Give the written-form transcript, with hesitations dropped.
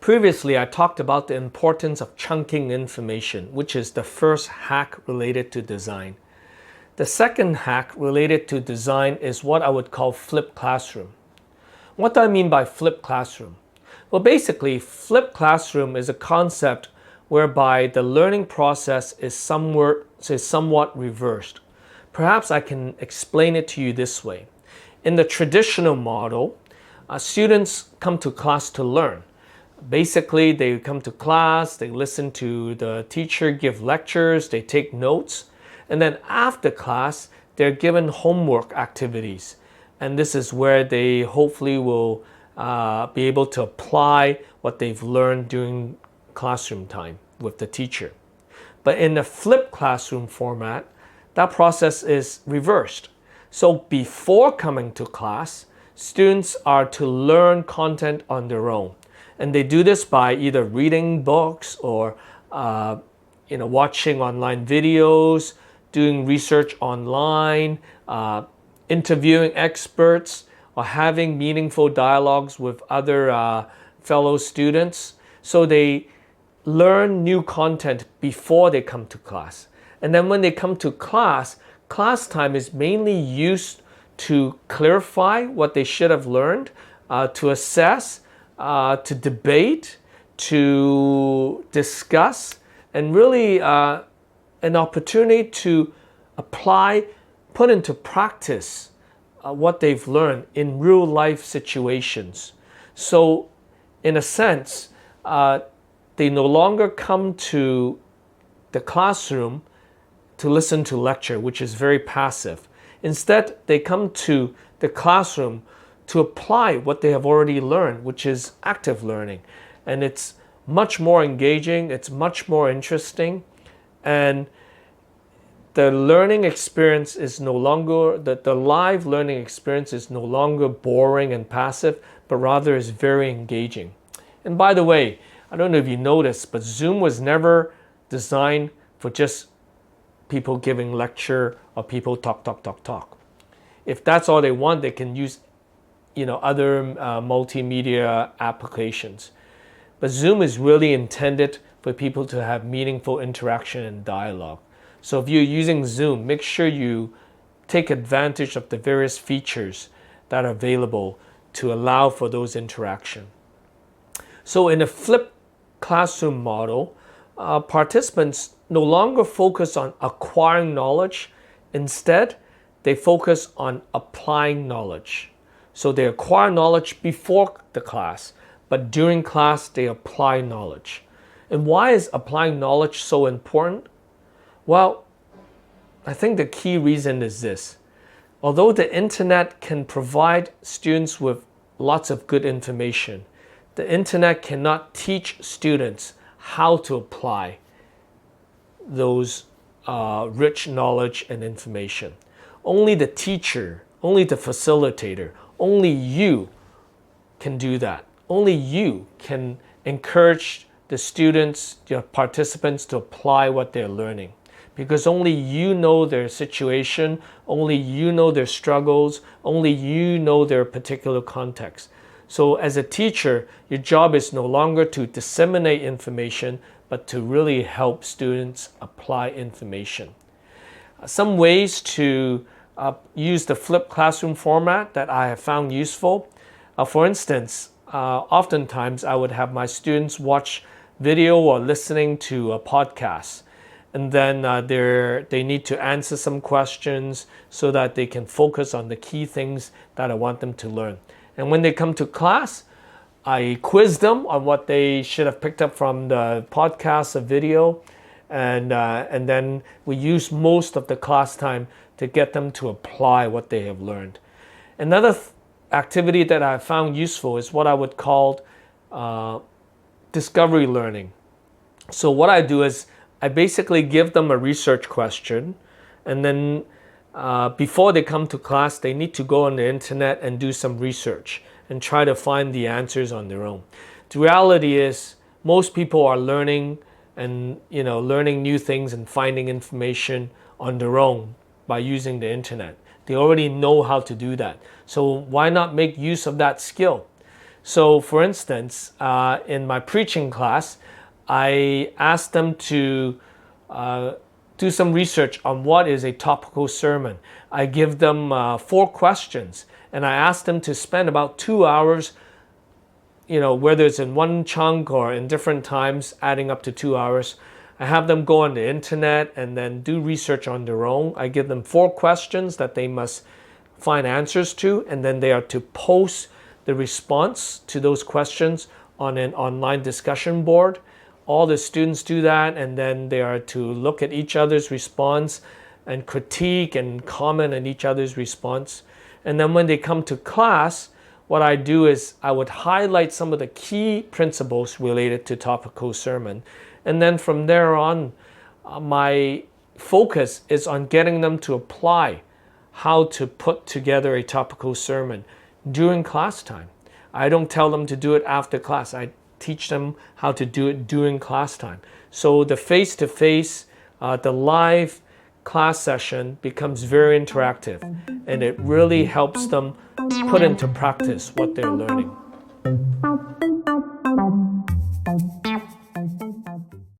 Previously, I talked about the importance of chunking information, which is the first hack related to design. The second hack related to design is what I would call flipped classroom. What do I mean by flipped classroom? Well, basically, flipped classroom is a concept whereby the learning process is somewhat reversed. Perhaps I can explain it to you this way. In the traditional model, students come to class to learn. Basically, they come to class, they listen to the teacher give lectures, they take notes, and then after class, they're given homework activities. And this is where they hopefully will be able to apply what they've learned during classroom time with the teacher. But in the flipped classroom format, that process is reversed. So before coming to class, students are to learn content on their own. And they do this by either reading books or watching online videos, doing research online, interviewing experts, or having meaningful dialogues with other fellow students. So they learn new content before they come to class. And then when they come to class, class time is mainly used to clarify what they should have learned, to assess, to debate, to discuss, and really an opportunity to apply, put into practice what they've learned in real life situations. So in a sense, they no longer come to the classroom to listen to lecture, which is very passive. Instead, they come to the classroom to apply what they have already learned, which is active learning. And it's much more engaging, it's much more interesting, and the learning experience is no longer, the live learning experience is no longer boring and passive, but rather is very engaging. And by the way, I don't know if you noticed, but Zoom was never designed for just people giving lecture or people talk. If that's all they want, they can use other multimedia applications. But Zoom is really intended for people to have meaningful interaction and dialogue. So if you're using Zoom, make sure you take advantage of the various features that are available to allow for those interaction. So in a flipped classroom model, participants no longer focus on acquiring knowledge. Instead, they focus on applying knowledge. So they acquire knowledge before the class, but during class, they apply knowledge. And why is applying knowledge so important? Well, I think the key reason is this. Although the internet can provide students with lots of good information, the internet cannot teach students how to apply those rich knowledge and information. Only the teacher, only the facilitator, only you can do that. Only you can encourage the students, your participants, to apply what they're learning. Because only you know their situation, only you know their struggles, only you know their particular context. So as a teacher, your job is no longer to disseminate information, but to really help students apply information. Some ways to use the flipped classroom format that I have found useful. For instance, oftentimes I would have my students watch video or listening to a podcast. And then they need to answer some questions so that they can focus on the key things that I want them to learn. And when they come to class, I quiz them on what they should have picked up from the podcast or video. And then we use most of the class time to get them to apply what they have learned. Another activity that I found useful is what I would call discovery learning. So what I do is I basically give them a research question, and then before they come to class, they need to go on the internet and do some research and try to find the answers on their own. The reality is most people are learning and learning new things and finding information on their own by using the internet. They already know how to do that. So why not make use of that skill? So for instance, in my preaching class, I asked them to do some research on what is a topical sermon. I give them 4 questions, and I ask them to spend about 2 hours, whether it's in one chunk or in different times, adding up to 2 hours. I have them go on the internet and then do research on their own. I give them 4 questions that they must find answers to, and then they are to post the response to those questions on an online discussion board. All the students do that, and then they are to look at each other's response and critique and comment on each other's response. And then when they come to class, what I do is I would highlight some of the key principles related to topical sermon. And then from there on, my focus is on getting them to apply how to put together a topical sermon during class time. I don't tell them to do it after class. I teach them how to do it during class time. So the face-to-face, the live class session becomes very interactive, and it really helps them put into practice what they're learning.